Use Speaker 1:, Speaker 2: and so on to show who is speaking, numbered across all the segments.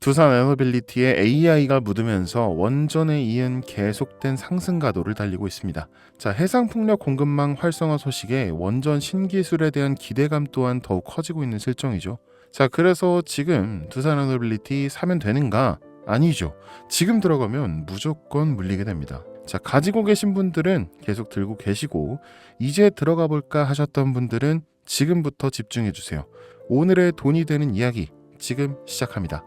Speaker 1: 두산 에너빌리티에 AI가 묻으면서 원전에 이은 계속된 상승 가도를 달리고 있습니다. 자, 해상풍력 공급망 활성화 소식에 원전 신기술에 대한 기대감 또한 더욱 커지고 있는 실정이죠. 자, 그래서 지금 두산 에너빌리티 사면 되는가? 아니죠. 지금 들어가면 무조건 물리게 됩니다. 자, 가지고 계신 분들은 계속 들고 계시고 이제 들어가 볼까 하셨던 분들은 지금부터 집중해 주세요. 오늘의 돈이 되는 이야기 지금 시작합니다.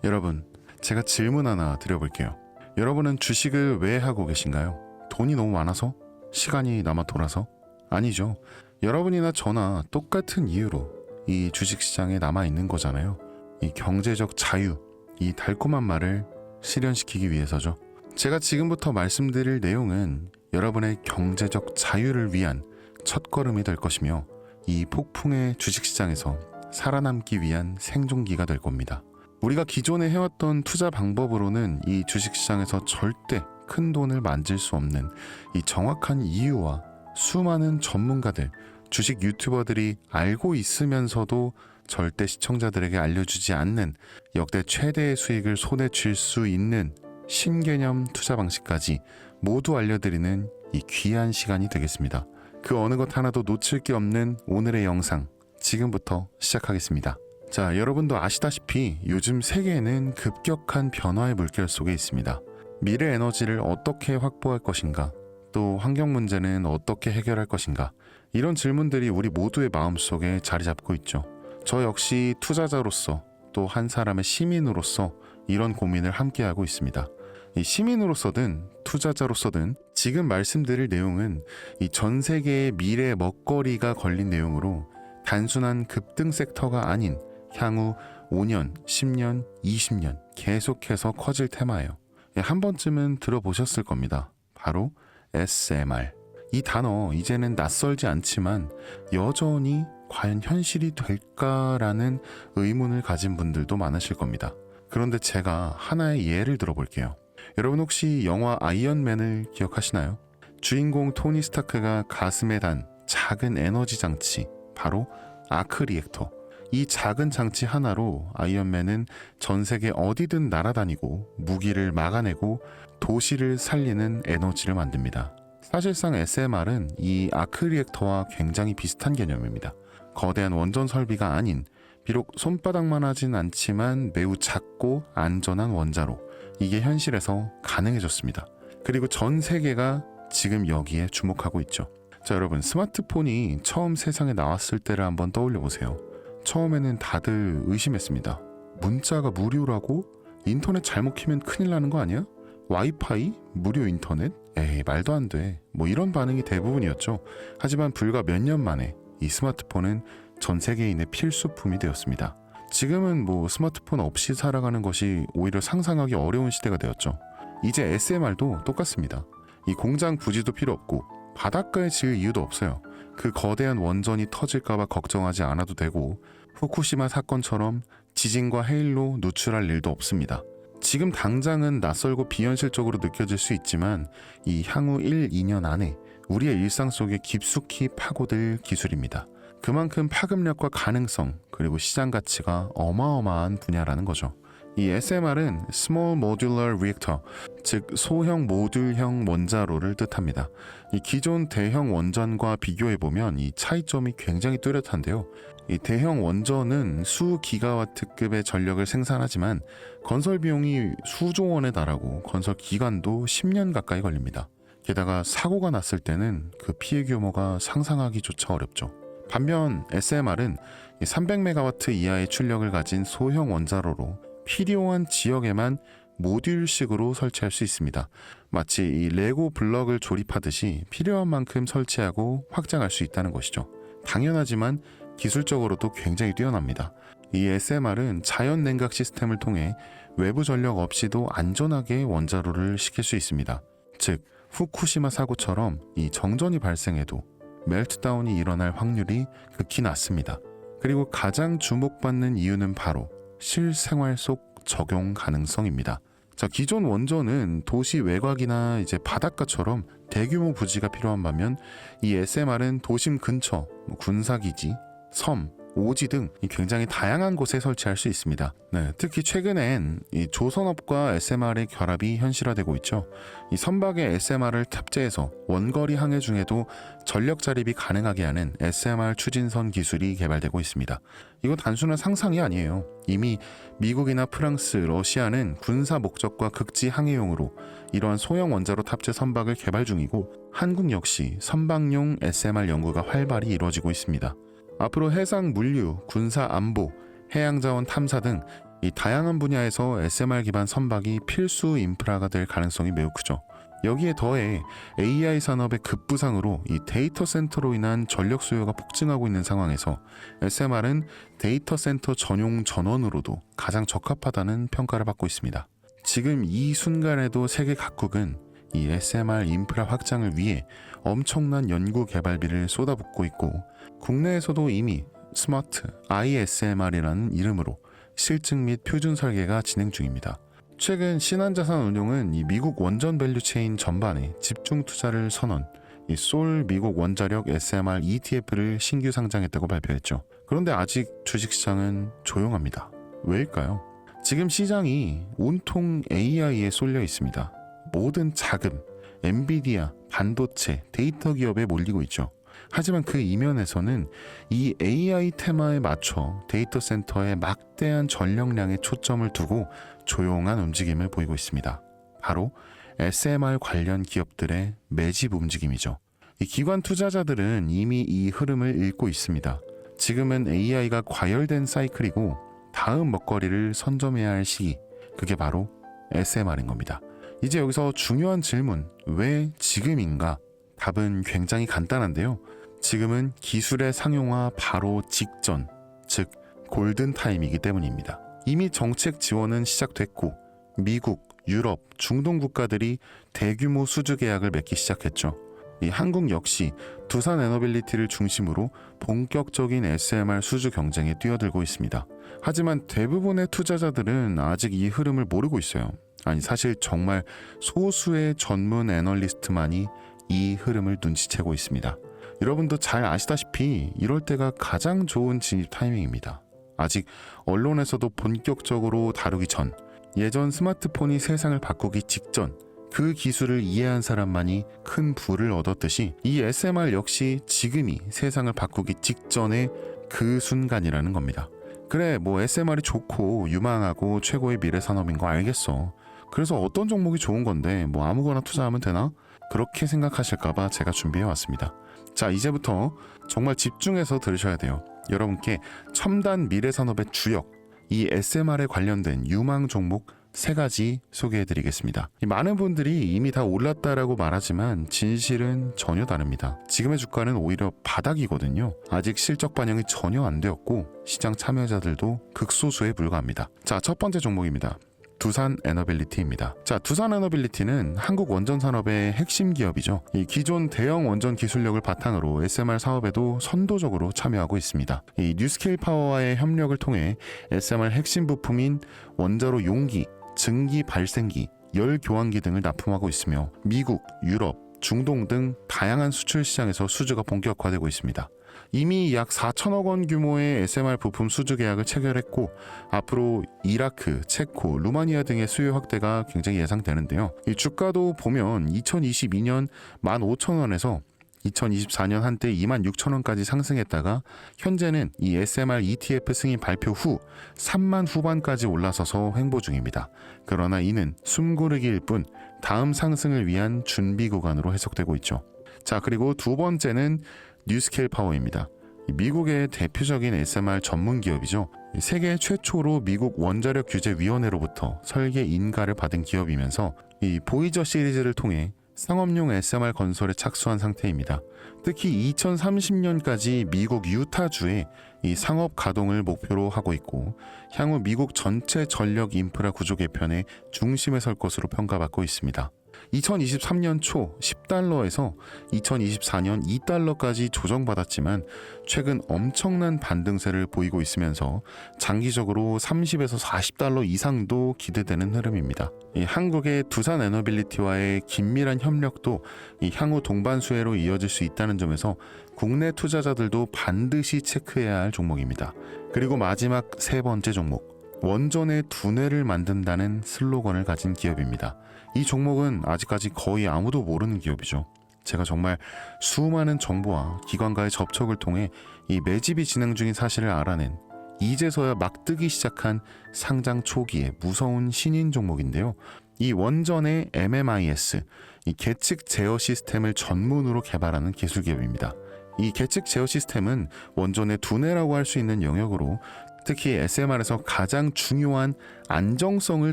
Speaker 1: 여러분, 제가 질문 하나 드려볼게요. 여러분은 주식을 왜 하고 계신가요? 돈이 너무 많아서? 시간이 남아 돌아서? 아니죠. 여러분이나 저나 똑같은 이유로 이 주식시장에 남아있는 거잖아요. 이 경제적 자유, 이 달콤한 말을 실현시키기 위해서죠. 제가 지금부터 말씀드릴 내용은 여러분의 경제적 자유를 위한 첫걸음이 될 것이며 이 폭풍의 주식시장에서 살아남기 위한 생존기가 될 겁니다. 우리가 기존에 해왔던 투자 방법으로는 이 주식시장에서 절대 큰 돈을 만질 수 없는 이 정확한 이유와 수많은 전문가들, 주식 유튜버들이 알고 있으면서도 절대 시청자들에게 알려주지 않는 역대 최대의 수익을 손에 쥘 수 있는 신개념 투자 방식까지 모두 알려드리는 이 귀한 시간이 되겠습니다. 그 어느 것 하나도 놓칠 게 없는 오늘의 영상 지금부터 시작하겠습니다. 자, 여러분도 아시다시피 요즘 세계는 급격한 변화의 물결 속에 있습니다. 미래 에너지를 어떻게 확보할 것인가, 또 환경 문제는 어떻게 해결할 것인가, 이런 질문들이 우리 모두의 마음속에 자리 잡고 있죠. 저 역시 투자자로서 또 한 사람의 시민으로서 이런 고민을 함께하고 있습니다. 이 시민으로서든 투자자로서든 지금 말씀드릴 내용은 이 전 세계의 미래 먹거리가 걸린 내용으로 단순한 급등 섹터가 아닌 향후 5년, 10년, 20년 계속해서 커질 테마예요. 한 번쯤은 들어보셨을 겁니다. 바로 SMR. 이 단어 이제는 낯설지 않지만 여전히 과연 현실이 될까라는 의문을 가진 분들도 많으실 겁니다. 그런데 제가 하나의 예를 들어볼게요. 여러분 혹시 영화 아이언맨을 기억하시나요? 주인공 토니 스타크가 가슴에 단 작은 에너지 장치, 바로 아크 리액터. 이 작은 장치 하나로 아이언맨은 전 세계 어디든 날아다니고 무기를 막아내고 도시를 살리는 에너지를 만듭니다. 사실상 SMR은 이 아크 리액터와 굉장히 비슷한 개념입니다. 거대한 원전 설비가 아닌, 비록 손바닥만 하진 않지만 매우 작고 안전한 원자로, 이게 현실에서 가능해졌습니다. 그리고 전 세계가 지금 여기에 주목하고 있죠. 자, 여러분, 스마트폰이 처음 세상에 나왔을 때를 한번 떠올려 보세요. 처음에는 다들 의심했습니다. 문자가 무료라고? 인터넷 잘못 키면 큰일 나는 거 아니야? 와이파이? 무료 인터넷? 에이, 말도 안 돼. 뭐 이런 반응이 대부분이었죠. 하지만 불과 몇 년 만에 이 스마트폰은 전 세계인의 필수품이 되었습니다. 지금은 뭐 스마트폰 없이 살아가는 것이 오히려 상상하기 어려운 시대가 되었죠. 이제 SMR도 똑같습니다. 이 공장 부지도 필요 없고 바닷가에 지을 이유도 없어요. 그 거대한 원전이 터질까봐 걱정하지 않아도 되고 후쿠시마 사건처럼 지진과 해일로 누출할 일도 없습니다. 지금 당장은 낯설고 비현실적으로 느껴질 수 있지만 이 향후 1, 2년 안에 우리의 일상 속에 깊숙이 파고들 기술입니다. 그만큼 파급력과 가능성, 그리고 시장 가치가 어마어마한 분야라는 거죠. 이 SMR은 Small Modular Reactor, 즉 소형 모듈형 원자로를 뜻합니다. 이 기존 대형 원전과 비교해보면 이 차이점이 굉장히 뚜렷한데요. 이 대형 원전은 수 기가와트급의 전력을 생산하지만 건설 비용이 수조 원에 달하고 건설 기간도 10년 가까이 걸립니다. 게다가 사고가 났을 때는 그 피해 규모가 상상하기조차 어렵죠. 반면 SMR은 300메가와트 이하의 출력을 가진 소형 원자로로 필요한 지역에만 모듈식으로 설치할 수 있습니다. 마치 이 레고 블럭을 조립하듯이 필요한 만큼 설치하고 확장할 수 있다는 것이죠. 당연하지만 기술적으로도 굉장히 뛰어납니다. 이 SMR은 자연 냉각 시스템을 통해 외부 전력 없이도 안전하게 원자로를 식힐 수 있습니다. 즉 후쿠시마 사고처럼 이 정전이 발생해도 멜트다운이 일어날 확률이 극히 낮습니다. 그리고 가장 주목받는 이유는 바로 실생활 속 적용 가능성입니다. 자, 기존 원전은 도시 외곽이나 이제 바닷가처럼 대규모 부지가 필요한 반면 이 SMR은 도심 근처, 군사기지, 섬, 오지 등 굉장히 다양한 곳에 설치할 수 있습니다. 네, 특히 최근엔 이 조선업과 SMR의 결합이 현실화되고 있죠. 이 선박에 SMR을 탑재해서 원거리 항해 중에도 전력 자립이 가능하게 하는 SMR 추진선 기술이 개발되고 있습니다. 이건 단순한 상상이 아니에요. 이미 미국이나 프랑스, 러시아는 군사 목적과 극지 항해용으로 이러한 소형 원자로 탑재 선박을 개발 중이고 한국 역시 선박용 SMR 연구가 활발히 이루어지고 있습니다. 앞으로 해상 물류, 군사 안보, 해양자원 탐사 등 이 다양한 분야에서 SMR 기반 선박이 필수 인프라가 될 가능성이 매우 크죠. 여기에 더해 AI 산업의 급부상으로 이 데이터 센터로 인한 전력 수요가 폭증하고 있는 상황에서 SMR은 데이터 센터 전용 전원으로도 가장 적합하다는 평가를 받고 있습니다. 지금 이 순간에도 세계 각국은 이 SMR 인프라 확장을 위해 엄청난 연구 개발비를 쏟아붓고 있고 국내에서도 이미 스마트 ISMR이라는 이름으로 실증 및 표준 설계가 진행 중입니다. 최근 신한자산운용은 이 미국 원전 밸류체인 전반에 집중 투자를 선언, 이 솔 미국 원자력 SMR ETF를 신규 상장했다고 발표했죠. 그런데 아직 주식시장은 조용합니다. 왜일까요? 지금 시장이 온통 AI에 쏠려 있습니다. 모든 자금, 엔비디아, 반도체, 데이터 기업에 몰리고 있죠. 하지만 그 이면에서는 이 AI 테마에 맞춰 데이터 센터에 막대한 전력량에 초점을 두고 조용한 움직임을 보이고 있습니다. 바로 SMR 관련 기업들의 매집 움직임이죠. 이 기관 투자자들은 이미 이 흐름을 읽고 있습니다. 지금은 AI가 과열된 사이클이고 다음 먹거리를 선점해야 할 시기, 그게 바로 SMR인 겁니다. 이제 여기서 중요한 질문, 왜 지금인가? 답은 굉장히 간단한데요. 지금은 기술의 상용화 바로 직전, 즉 골든타임이기 때문입니다. 이미 정책 지원은 시작됐고 미국, 유럽, 중동 국가들이 대규모 수주 계약을 맺기 시작했죠. 이 한국 역시 두산 에너빌리티를 중심으로 본격적인 SMR 수주 경쟁에 뛰어들고 있습니다. 하지만 대부분의 투자자들은 아직 이 흐름을 모르고 있어요. 아니, 사실 정말 소수의 전문 애널리스트만이 이 흐름을 눈치채고 있습니다. 여러분도 잘 아시다시피 이럴 때가 가장 좋은 진입 타이밍입니다. 아직 언론에서도 본격적으로 다루기 전, 예전 스마트폰이 세상을 바꾸기 직전, 그 기술을 이해한 사람만이 큰 부를 얻었듯이 이 SMR 역시 지금이 세상을 바꾸기 직전의 그 순간이라는 겁니다. 그래, 뭐 SMR이 좋고 유망하고 최고의 미래 산업인 거 알겠어. 그래서 어떤 종목이 좋은 건데 뭐 아무거나 투자하면 되나? 그렇게 생각하실까봐 제가 준비해왔습니다. 자, 이제부터 정말 집중해서 들으셔야 돼요. 여러분께 첨단 미래 산업의 주역, 이 SMR에 관련된 유망 종목 3가지 소개해드리겠습니다. 많은 분들이 이미 다 올랐다라고 말하지만 진실은 전혀 다릅니다. 지금의 주가는 오히려 바닥이거든요. 아직 실적 반영이 전혀 안 되었고 시장 참여자들도 극소수에 불과합니다. 자, 첫 번째 종목입니다. 두산 에너빌리티입니다. 자, 두산 에너빌리티는 한국 원전 산업의 핵심 기업이죠. 이 기존 대형 원전 기술력을 바탕으로 SMR 사업에도 선도적으로 참여하고 있습니다. 이 뉴스케일 파워와의 협력을 통해 SMR 핵심 부품인 원자로 용기, 증기 발생기, 열 교환기 등을 납품하고 있으며 미국, 유럽, 중동 등 다양한 수출 시장에서 수주가 본격화되고 있습니다. 이미 약 4천억 원 규모의 SMR 부품 수주 계약을 체결했고 앞으로 이라크, 체코, 루마니아 등의 수요 확대가 굉장히 예상되는데요. 이 주가도 보면 2022년 15,000원에서 2024년 한때 26,000원까지 상승했다가 현재는 이 SMR ETF 승인 발표 후 3만 후반까지 올라서서 횡보 중입니다. 그러나 이는 숨고르기일 뿐 다음 상승을 위한 준비 구간으로 해석되고 있죠. 자, 그리고 두 번째는 뉴스케일 파워입니다. 미국의 대표적인 SMR 전문 기업이죠. 세계 최초로 미국 원자력 규제위원회로부터 설계 인가를 받은 기업이면서 이 보이저 시리즈를 통해 상업용 SMR 건설에 착수한 상태입니다. 특히 2030년까지 미국 유타주에 이 상업 가동을 목표로 하고 있고 향후 미국 전체 전력 인프라 구조 개편의 중심에 설 것으로 평가받고 있습니다. 2023년 초 10달러에서 2024년 2달러까지 조정받았지만 최근 엄청난 반등세를 보이고 있으면서 장기적으로 30에서 40달러 이상도 기대되는 흐름입니다. 이 한국의 두산 에너빌리티와의 긴밀한 협력도 이 향후 동반 수혜로 이어질 수 있다는 점에서 국내 투자자들도 반드시 체크해야 할 종목입니다. 그리고 마지막 세 번째 종목, 원전의 두뇌를 만든다는 슬로건을 가진 기업입니다. 이 종목은 아직까지 거의 아무도 모르는 기업이죠. 제가 정말 수많은 정보와 기관과의 접촉을 통해 이 매집이 진행 중인 사실을 알아낸 이제서야 막 뜨기 시작한 상장 초기의 무서운 신인 종목인데요. 이 원전의 MMIS, 이 계측 제어 시스템을 전문으로 개발하는 기술 기업입니다. 이 계측 제어 시스템은 원전의 두뇌라고 할 수 있는 영역으로 특히 SMR에서 가장 중요한 안정성을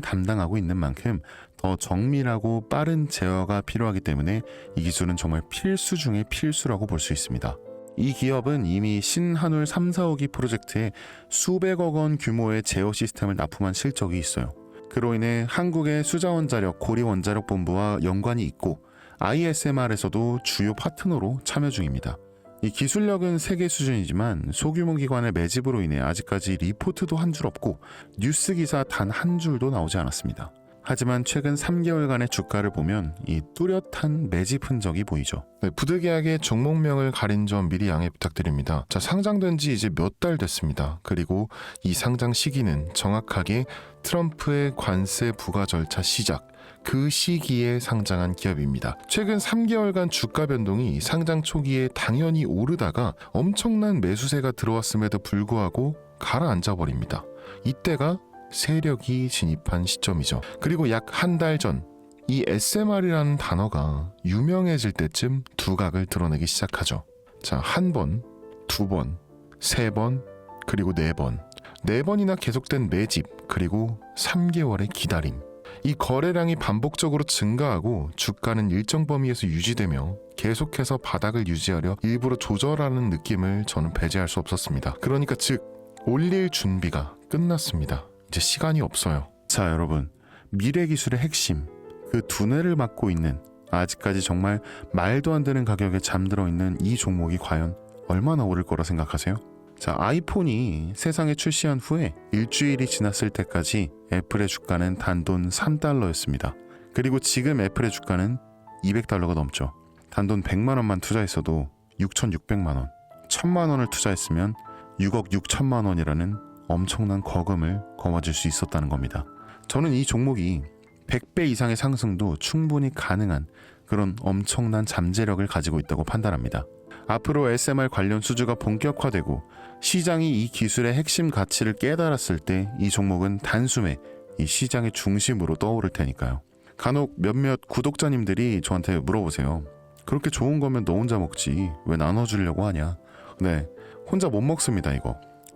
Speaker 1: 담당하고 있는 만큼 더 정밀하고 빠른 제어가 필요하기 때문에 이 기술은 정말 필수 중의 필수라고 볼 수 있습니다. 이 기업은 이미 신한울 3, 4호기 프로젝트에 수백억 원 규모의 제어 시스템을 납품한 실적이 있어요. 그로 인해 한국의 수자원자력 고리원자력본부와 연관이 있고 ISMR에서도 주요 파트너로 참여 중입니다. 이 기술력은 세계 수준이지만 소규모 기관의 매집으로 인해 아직까지 리포트도 한 줄 없고 뉴스 기사 단 한 줄도 나오지 않았습니다. 하지만 최근 3개월간의 주가를 보면 이 뚜렷한 매집 흔적이 보이죠.
Speaker 2: 네, 부득이하게 종목명을 가린 점 미리 양해 부탁드립니다. 자, 상장된 지 이제 몇 달 됐습니다. 그리고 이 상장 시기는 정확하게 트럼프의 관세 부과 절차 시작, 그 시기에 상장한 기업입니다. 최근 3개월간 주가 변동이 상장 초기에 당연히 오르다가 엄청난 매수세가 들어왔음에도 불구하고 가라앉아 버립니다. 이때가 세력이 진입한 시점이죠. 그리고 약 한 달 전 이 SMR이라는 단어가 유명해질 때쯤 두각을 드러내기 시작하죠. 자, 한 번, 두 번, 세 번, 그리고 네 번. 네 번이나 계속된 매집, 그리고 3개월의 기다림. 이 거래량이 반복적으로 증가하고 주가는 일정 범위에서 유지되며 계속해서 바닥을 유지하려 일부러 조절하는 느낌을 저는 배제할 수 없었습니다. 그러니까 즉 올릴 준비가 끝났습니다. 이제 시간이 없어요.
Speaker 1: 자, 여러분, 미래 기술의 핵심, 그 두뇌를 맡고 있는 아직까지 정말 말도 안 되는 가격에 잠들어 있는 이 종목이 과연 얼마나 오를 거라 생각하세요? 자, 아이폰이 세상에 출시한 후에 일주일이 지났을 때까지 애플의 주가는 단돈 3달러였습니다. 그리고 지금 애플의 주가는 200달러가 넘죠. 단돈 100만 원만 투자했어도 6,600만 원, 1,000만 원을 투자했으면 6억 6천만 원이라는 엄청난 거금을 거머쥘 수 있었다는 겁니다. 저는 이 종목이 100배 이상의 상승도 충분히 가능한 그런 엄청난 잠재력을 가지고 있다고 판단합니다. 앞으로 SMR 관련 수주가 본격화되고 시장이 이 기술의 핵심 가치를 깨달았을 때 이 종목은 단숨에 이 시장의 중심으로 떠오를 테니까요. 간혹 몇몇 구독자님들이 저한테 물어보세요. 그렇게 좋은 거면 너 혼자 먹지 왜 나눠주려고 하냐. 네, 혼자 못 먹습니다.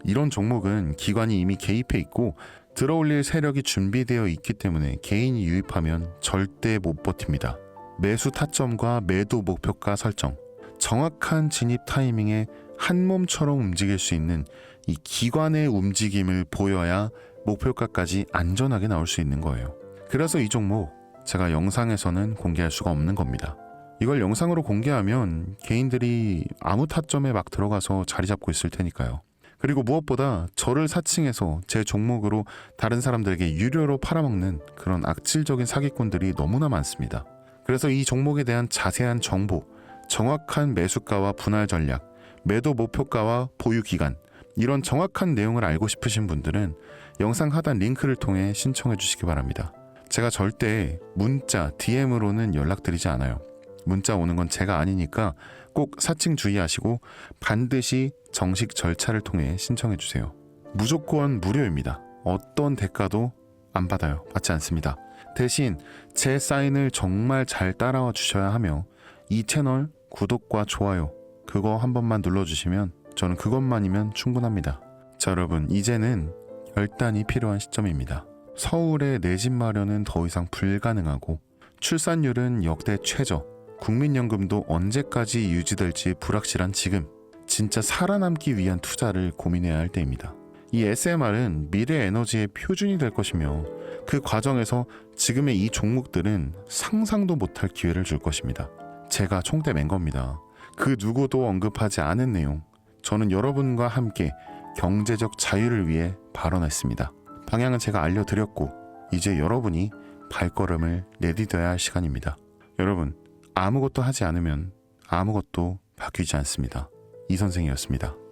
Speaker 1: 이런 종목은 기관이 이미 개입해 있고 들어올릴 세력이 준비되어 있기 때문에 개인이 유입하면 절대 못 버팁니다. 매수 타점과 매도 목표가 설정, 정확한 진입 타이밍에 한 몸처럼 움직일 수 있는 이 기관의 움직임을 보여야 목표가까지 안전하게 나올 수 있는 거예요. 그래서 이 종목 제가 영상에서는 공개할 수가 없는 겁니다. 이걸 영상으로 공개하면 개인들이 아무 타점에 막 들어가서 자리 잡고 있을 테니까요. 그리고 무엇보다 저를 사칭해서 제 종목으로 다른 사람들에게 유료로 팔아먹는 그런 악질적인 사기꾼들이 너무나 많습니다. 그래서 이 종목에 대한 자세한 정보, 정확한 매수가와 분할 전략, 매도 목표가와 보유 기간, 이런 정확한 내용을 알고 싶으신 분들은 영상 하단 링크를 통해 신청해 주시기 바랍니다. 제가 절대 문자, DM으로는 연락드리지 않아요. 문자 오는 건 제가 아니니까 꼭 사칭 주의하시고 반드시 정식 절차를 통해 신청해 주세요. 무조건 무료입니다. 어떤 대가도 안 받아요. 받지 않습니다. 대신 제 사인을 정말 잘 따라와 주셔야 하며 이 채널 구독과 좋아요 그거 한 번만 눌러주시면 저는 그것만이면 충분합니다. 자, 여러분, 이제는 결단이 필요한 시점입니다. 서울의 내 집 마련은 더 이상 불가능하고 출산율은 역대 최저, 국민연금도 언제까지 유지될지 불확실한 지금, 진짜 살아남기 위한 투자를 고민해야 할 때입니다. 이 SMR은 미래 에너지의 표준이 될 것이며 그 과정에서 지금의 이 종목들은 상상도 못할 기회를 줄 것입니다. 제가 총대 맨 겁니다. 그 누구도 언급하지 않은 내용. 저는 여러분과 함께 경제적 자유를 위해 발언했습니다. 방향은 제가 알려드렸고 이제 여러분이 발걸음을 내디뎌야 할 시간입니다. 여러분, 아무것도 하지 않으면 아무것도 바뀌지 않습니다. 이 선생이었습니다.